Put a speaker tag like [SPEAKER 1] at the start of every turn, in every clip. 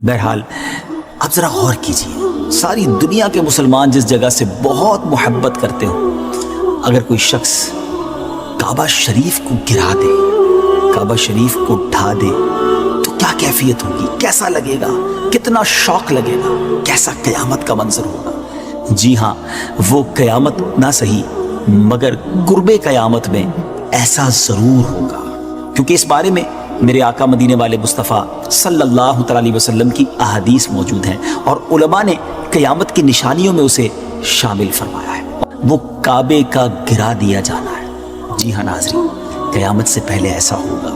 [SPEAKER 1] बहरहाल आप ज़रा गौर कीजिए, सारी दुनिया के मुसलमान जिस जगह से बहुत मोहब्बत करते हो, अगर कोई शख्स काबा शरीफ को गिरा दे, काबा शरीफ को ढा दे, तो क्या कैफियत होगी, कैसा लगेगा, कितना शौक लगेगा, कैसा क़यामत का मंजर होगा। जी हाँ, वो क़यामत ना सही मगर कुर्बे क़यामत में ऐसा ज़रूर होगा, क्योंकि इस बारे में मेरे आका मदीने वाले मुस्तफ़ा सल्लल्लाहु अलैहि वसल्लम की अहादीस मौजूद हैं और उलमा ने क़यामत की निशानियों में उसे शामिल फरमाया है। वो काबे का गिरा दिया जाना है। जी हाँ नाज़रीन, क़यामत से पहले ऐसा होगा,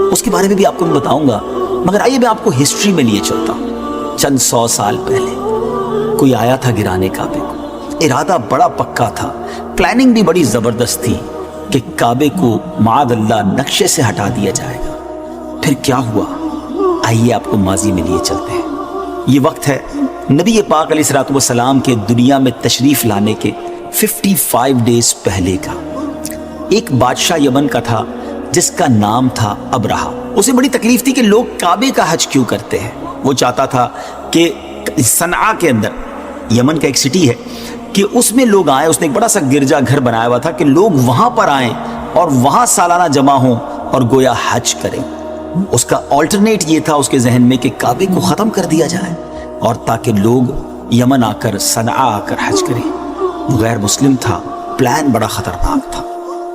[SPEAKER 1] उसके बारे में भी आपको मैं बताऊंगा, मगर आइए मैं आपको हिस्ट्री में लिए चलता हूँ। चंद 100 साल पहले कोई आया था गिराने काबे को, इरादा बड़ा पक्का था, प्लानिंग भी बड़ी ज़बरदस्त थी कि काबे को माअल्लाह नक्शे से हटा दिया जाएगा। फिर क्या हुआ, आइए आपको माजी में लिए चलते हैं। ये वक्त है नबी पाक अलैहिस्सलातु वस्सलाम के दुनिया में तशरीफ लाने के 55 डेज पहले का। एक बादशाह यमन का था जिसका नाम था अबरहा। उसे बड़ी तकलीफ थी कि लोग काबे का हज क्यों करते हैं। वो चाहता था कि सनआ के अंदर, यमन का एक सिटी है, कि उसमें लोग आए। उसने एक बड़ा सा गिरजा घर बनाया हुआ था कि लोग वहां पर आएं और वहां सालाना जमा हों और गोया हज करें। उसका ऑल्टरनेट ये था उसके जहन में कि काबे को ख़त्म कर दिया जाए और ताकि लोग यमन आकर, सनआ आकर हज करें। वो गैर मुस्लिम था, प्लान बड़ा ख़तरनाक था।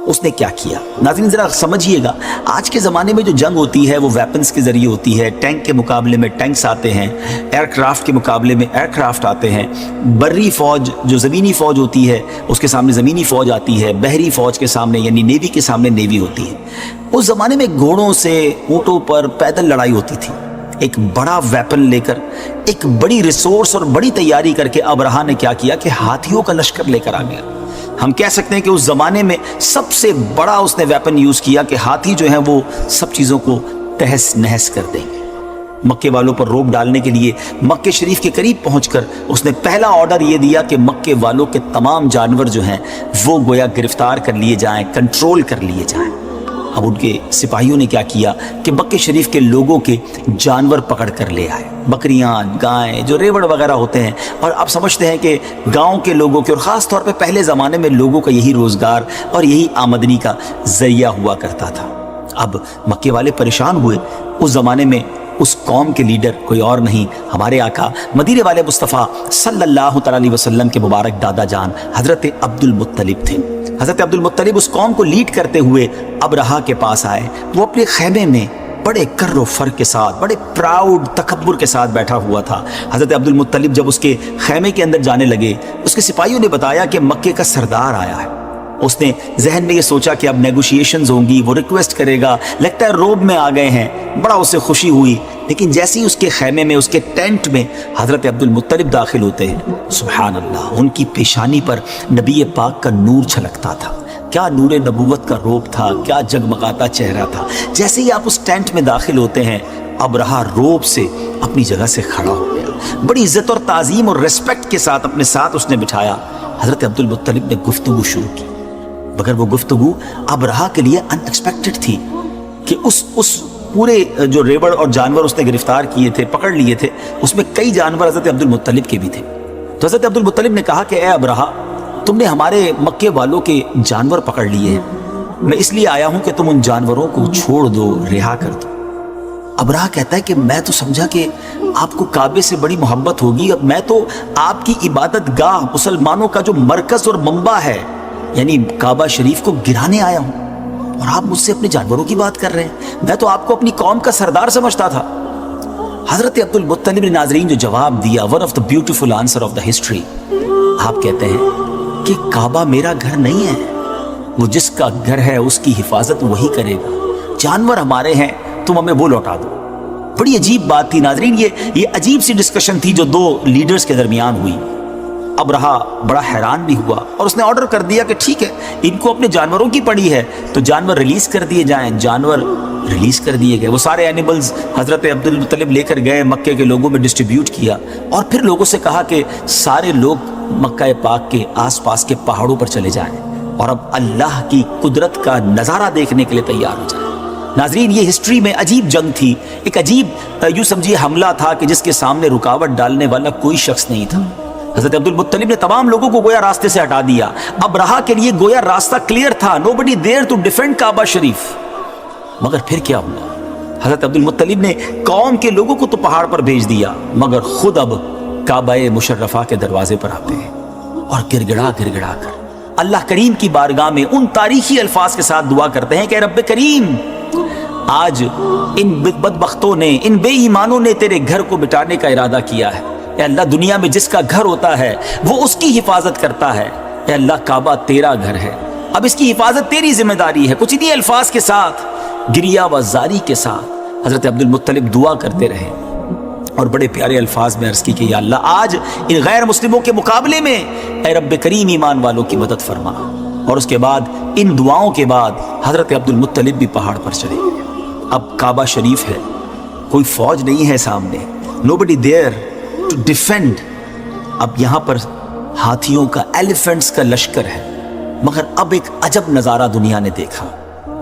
[SPEAKER 1] उसने क्या किया, नाज़रीन ज़रा समझिएगा। आज के ज़माने में जो जंग होती है वो वेपन्स के ज़रिए होती है। टैंक के मुकाबले में टैंक्स आते हैं, एयरक्राफ्ट के मुकाबले में एयरक्राफ्ट आते हैं। बर्री फ़ौज जो ज़मीनी फ़ौज होती है उसके सामने ज़मीनी फ़ौज आती है। बहरी फ़ौज के सामने यानी नेवी के सामने नेवी होती है। उस ज़माने में घोड़ों से, ऊँटों पर पैदल लड़ाई होती थी। एक बड़ा वेपन लेकर, एक बड़ी रिसोर्स और बड़ी तैयारी करके अबरहा ने क्या किया कि हाथियों का लश्कर लेकर आ गया। हम कह सकते हैं कि उस ज़माने में सबसे बड़ा उसने वेपन यूज़ किया कि हाथी जो हैं वो सब चीज़ों को तहस नहस कर देंगे। मक्के वालों पर रोक डालने के लिए मक्के शरीफ के करीब पहुंचकर उसने पहला ऑर्डर ये दिया कि मक्के वालों के तमाम जानवर जो हैं वो गोया गिरफ्तार कर लिए जाएं, कंट्रोल कर लिए जाएं। अब उनके सिपाहियों ने क्या किया कि मक्के शरीफ के लोगों के जानवर पकड़ कर ले आए, बकरियां, गायें, जो रेवड़ वगैरह होते हैं। और आप समझते हैं कि गांव के लोगों के, और ख़ास तौर पे पहले ज़माने में लोगों का यही रोज़गार और यही आमदनी का ज़रिया हुआ करता था। अब मक्के वाले परेशान हुए। उस ज़माने में उस कौम के लीडर कोई और नहीं, हमारे आका मदीने वाले मुस्तफ़ा सल्लल्लाहु अलैहि वसल्लम के मुबारक दादा जान हज़रत अब्दुल मुत्तलिब थे। हज़रत अब्दुल मुत्तलिब उस कौम को लीड करते हुए अबरहा के पास आए। वो अपने खैमे में बड़े कर्रो फर्क के साथ, बड़े प्राउड तकब्बुर के साथ बैठा हुआ था। हज़रत अब्दुल मुत्तलिब जब उसके खैमे के अंदर जाने लगे, उसके सिपाहियों ने बताया कि मक्के का सरदार आया है। उसने जहन में ये सोचा कि अब नेगोशिएशंस होंगी, वो रिक्वेस्ट करेगा, लगता है रोब में आ गए हैं। बड़ा उसे खुशी हुई। लेकिन जैसे ही उसके खैमे में, उसके टेंट में हज़रत अब्दुल मुत्तलिब दाखिल होते हैं, सुभान अल्लाह, उनकी पेशानी पर नबी पाक का नूर छलकता था। क्या नूर नबूवत का रोब था, क्या जगमगाता चेहरा था। जैसे ही आप उस टेंट में दाखिल होते हैं, अबरहा रोब से अपनी जगह से खड़ा हो गया। बड़ी इज्जत और ताज़ीम और रिस्पेक्ट के साथ अपने साथ उसने बिठाया। हज़रत अब्दुल मुत्तलिब ने गुफ्तगू शुरू की, मगर वो गुफ्तगू अबरहा के लिए अनएक्सपेक्टेड थी कि उस पूरे जो रेवड़ और जानवर उसने गिरफ्तार किए थे, पकड़ लिए थे, उसमें कई जानवर हज़रत अब्दुल मुत्तलिब के भी थे। तो हज़रत अब्दुल मुत्तलिब ने कहा कि ए अबरहा, तुमने हमारे मक्के वालों के जानवर पकड़ लिए हैं, मैं इसलिए आया हूं कि तुम उन जानवरों को छोड़ दो, रिहा कर दो। अबरहा कहता है कि मैं तो समझा कि आपको काबे से बड़ी मोहब्बत होगी, और मैं तो आपकी इबादत गाह, मुसलमानों का जो मरकज़ और मंबा है, यानी काबा शरीफ को गिराने आया हूं, और आप मुझसे अपने जानवरों की बात कर रहे हैं। मैं तो आपको अपनी कौम का सरदार समझता था। हज़रत अब्दुल मुत्तलिब ने नाज़रीन जो जवाब दिया, one of the beautiful answer of the history, आप कहते हैं कि काबा मेरा घर नहीं है, वो जिसका घर है उसकी हिफाजत वही करेगा। जानवर हमारे हैं, तुम हमें वो लौटा दो। बड़ी अजीब बात थी नाज़रीन, ये अजीब सी डिस्कशन थी जो दो लीडर्स के दरमियान हुई। अबरहा बड़ा हैरान भी हुआ और उसने ऑर्डर कर दिया कि ठीक है, इनको अपने जानवरों की पड़ी है तो जानवर रिलीज कर दिए जाएं। जानवर रिलीज कर दिए गए। वो सारे एनिमल्स हज़रत अब्दुल मुत्तलिब लेकर गए, मक्के के लोगों में डिस्ट्रीब्यूट किया, और फिर लोगों से कहा कि सारे लोग मक्का पाक के आसपास के पहाड़ों पर चले जाएं और अब अल्लाह की कुदरत का नज़ारा देखने के लिए तैयार हो जाए। ناظرین یہ ہسٹری میں عجیب جنگ تھی، ایک عجیب یوں سمجھیے حملہ تھا کہ جس کے سامنے رکاوٹ ڈالنے والا کوئی شخص نہیں تھا۔ حضرت عبد المطلب نے تمام لوگوں کو گویا راستے سے ہٹا دیا، ابرہہ کے لیے گویا راستہ کلیئر تھا، nobody there to defend کعبہ شریف۔ مگر پھر کیا ہوا؟ حضرت عبد المطلب نے قوم کے لوگوں کو تو پہاڑ پر بھیج دیا، مگر خود اب کعبہ مشرفہ کے دروازے پر آتے ہیں اور گڑ گڑا کر اللہ کریم کی بارگاہ میں ان تاریخی الفاظ کے ساتھ دعا کرتے ہیں کہ رب کریم، آج ان بدبختوں نے، ان بے ایمانوں نے تیرے گھر کو مٹانے کا ارادہ کیا ہے۔ اے اللہ، دنیا میں جس کا گھر ہوتا ہے وہ اس کی حفاظت کرتا ہے۔ اے اللہ، کعبہ تیرا گھر ہے، اب اس کی حفاظت تیری ذمہ داری ہے۔ کچھ انہی الفاظ کے ساتھ، گریہ و زاری کے ساتھ حضرت عبد المطلب دعا کرتے رہے اور بڑے پیارے الفاظ میں عرض کی کہ یا اللہ، آج ان غیر مسلموں کے مقابلے میں اے رب کریم ایمان والوں کی مدد فرما۔ اور اس کے بعد ان دعاؤں کے بعد حضرت عبد المطلب بھی پہاڑ پر چلے گئے۔ اب کعبہ شریف ہے، کوئی فوج نہیں ہے سامنے، nobody there to defend۔ اب یہاں پر ہاتھیوں کا، ایلیفنٹس کا لشکر ہے۔ مگر اب ایک عجب نظارہ دنیا نے دیکھا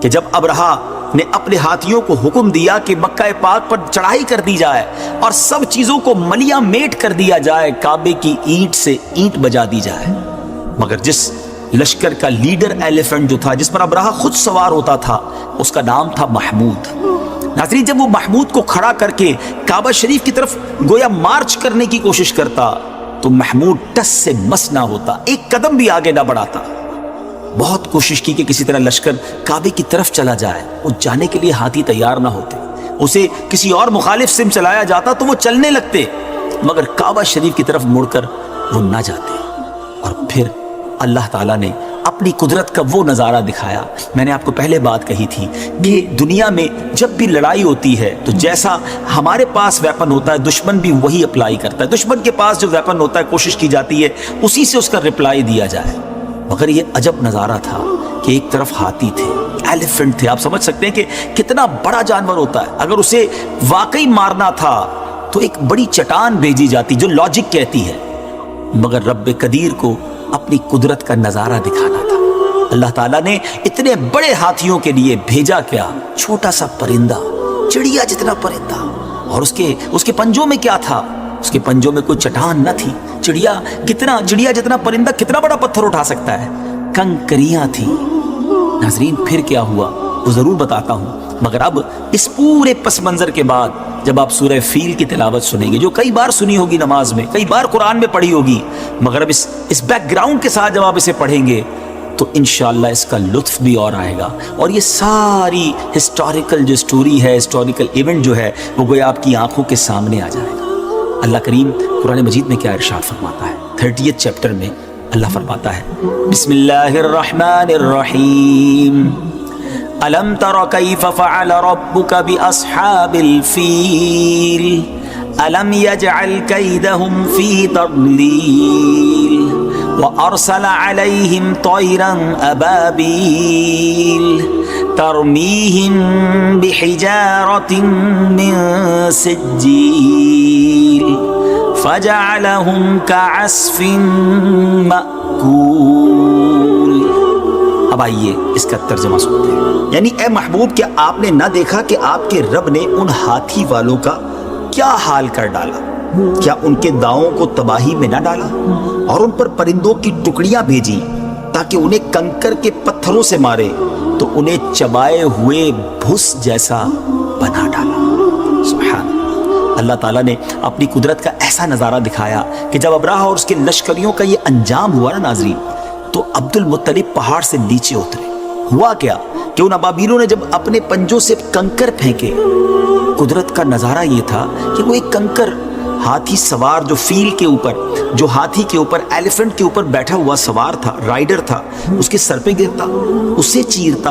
[SPEAKER 1] کہ جب ابرہہ نے اپنے ہاتھیوں کو حکم دیا کہ مکہ پاک پر چڑھائی کر دی جائے اور سب چیزوں کو ملیاں میٹ کر دیا جائے، کعبے کی اینٹ سے اینٹ بجا دی جائے، مگر جس لشکر کا لیڈر ایلیفنٹ جو تھا، جس پر ابرہہ خود سوار ہوتا تھا، اس کا نام تھا محمود۔ ناظرین، جب وہ محمود کو کھڑا کر کے کعبہ شریف کی طرف گویا مارچ کرنے کی کوشش کرتا تو محمود ٹس سے مس نہ ہوتا، ایک قدم بھی آگے نہ بڑھاتا۔ بہت کوشش کی کہ کسی طرح لشکر کعبے کی طرف چلا جائے، وہ جانے کے لیے ہاتھی تیار نہ ہوتے، اسے کسی اور مخالف سم چلایا جاتا تو وہ چلنے لگتے، مگر کعبہ شریف کی طرف مڑ کر وہ نہ جاتے۔ اور پھر اللہ تعالیٰ نے اپنی قدرت کا وہ نظارہ دکھایا۔ میں نے آپ کو پہلے بات کہی تھی کہ دنیا میں جب بھی لڑائی ہوتی ہے تو جیسا ہمارے پاس ویپن ہوتا ہے، دشمن بھی وہی اپلائی کرتا ہے۔ دشمن کے پاس جو ویپن ہوتا ہے، کوشش کی جاتی ہے اسی سے اس کا رپلائی دیا جائے۔ مگر یہ عجب نظارہ تھا کہ ایک طرف ہاتھی تھے، ایلیفنٹ تھے۔ آپ سمجھ سکتے ہیں کہ کتنا بڑا جانور ہوتا ہے۔ اگر اسے واقعی مارنا تھا تو ایک بڑی چٹان بھیجی جاتی جو لاجک کہتی ہے، مگر رب قدیر کو اپنی قدرت کا نظارہ دکھانا تھا۔ اللہ تعالیٰ نے اتنے بڑے ہاتھیوں کے لیے بھیجا کیا؟ چھوٹا سا پرندہ، چڑیا جتنا پرندہ۔ اور اس کے پنجوں میں کیا تھا؟ اس کے پنجوں میں کوئی چٹان نہ تھی۔ چڑیا جتنا پرندہ کتنا بڑا پتھر اٹھا سکتا ہے؟ کنکریاں تھی۔ ناظرین، پھر کیا ہوا وہ ضرور بتاتا ہوں، مگر اب اس پورے پس منظر کے بعد جب آپ سورہ فیل کی تلاوت سنیں گے، جو کئی بار سنی ہوگی نماز میں، کئی بار قرآن میں پڑھی ہوگی، مگر اب اس بیک گراؤنڈ کے ساتھ جب آپ اسے پڑھیں گے تو انشاءاللہ اس کا لطف بھی اور آئے گا، اور یہ ساری ہسٹوریکل جو سٹوری ہے، ہسٹوریکل ایونٹ جو ہے، وہ گویا آپ کی آنکھوں کے سامنے آ جائے گا۔ اللہ کریم قرآن مجید میں کیا ارشاد فرماتا ہے؟ 30 چیپٹر میں اللہ فرماتا ہے، بسم اللہ الرحمن الرحیم، ألم تر كيف فعل ربك بأصحاب الفيل ألم يجعل كيدهم في تضليل وأرسل عليهم طيرا أبابيل ترميهم بحجارة من سجيل فجعلهم كعصف مأكول۔ اب آئیے اس کا ترجمہ سنتے ہیں۔ یعنی اے محبوب، کیا آپ نے نہ دیکھا کہ آپ کے رب نے ان ہاتھی والوں کا کیا حال کر ڈالا؟ کیا ان کے داؤں کو تباہی میں نہ ڈالا اور ان پر پرندوں کی ٹکڑیاں بھیجی تاکہ انہیں کنکر کے پتھروں سے مارے تو انہیں چبائے ہوئے بھس جیسا بنا ڈالا۔ سبحان اللہ تعالیٰ نے اپنی قدرت کا ایسا نظارہ دکھایا کہ جب ابرہہ اور اس کے لشکریوں کا یہ انجام ہوا نا ناظرین، تو عبد المطلب پہاڑ سے نیچے اترے۔ ہوا کیا کہ ان ابابیلوں نے جب اپنے پنجوں سے کنکر پھینکے، قدرت کا نظارہ یہ تھا کہ وہ ایک کنکر ہاتھی سوار جو فیل کے اوپر، جو ہاتھی کے اوپر، ایلیفنٹ کے اوپر بیٹھا ہوا سوار تھا، رائڈر تھا، اس کے سر پہ گرتا، اسے چیرتا،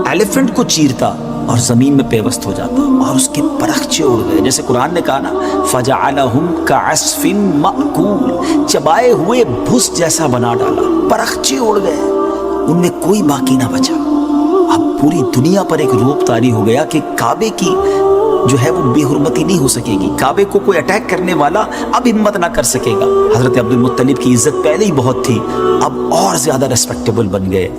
[SPEAKER 1] ایلیفنٹ کو چیرتا اور زمین میں پیوست ہو جاتا اور اس کے پرخچے اڑ گئے۔ جیسے قرآن نے کہا نا، فَجَعَلَهُمْ كَعَصْفٍ مَأْكُولٍ، چبائے ہوئے بھس جیسا بنا ڈالا، پرخچے اڑ گئے، ان میں کوئی باقی نہ بچا۔ اب پوری دنیا پر ایک روپ طاری ہو گیا کہ کعبے کی جو ہے وہ بے حرمتی نہیں ہو سکے گی، کعبے کو کوئی اٹیک کرنے والا اب ہمت نہ کر سکے گا۔ حضرت عبد المطلب کی عزت پہلے ہی بہت تھی، اب اور زیادہ ریسپیکٹیبل بن گئے۔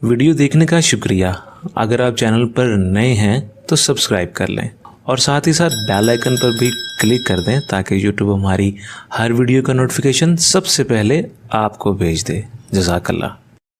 [SPEAKER 2] ویڈیو دیکھنے کا شکریہ۔ اگر آپ چینل پر نئے ہیں تو سبسکرائب کر لیں اور ساتھ ہی ساتھ بیل آئیکن پر بھی کلک کر دیں تاکہ یوٹیوب ہماری ہر ویڈیو کا نوٹیفیکیشن سب سے پہلے آپ کو بھیج دے۔ جزاک اللہ۔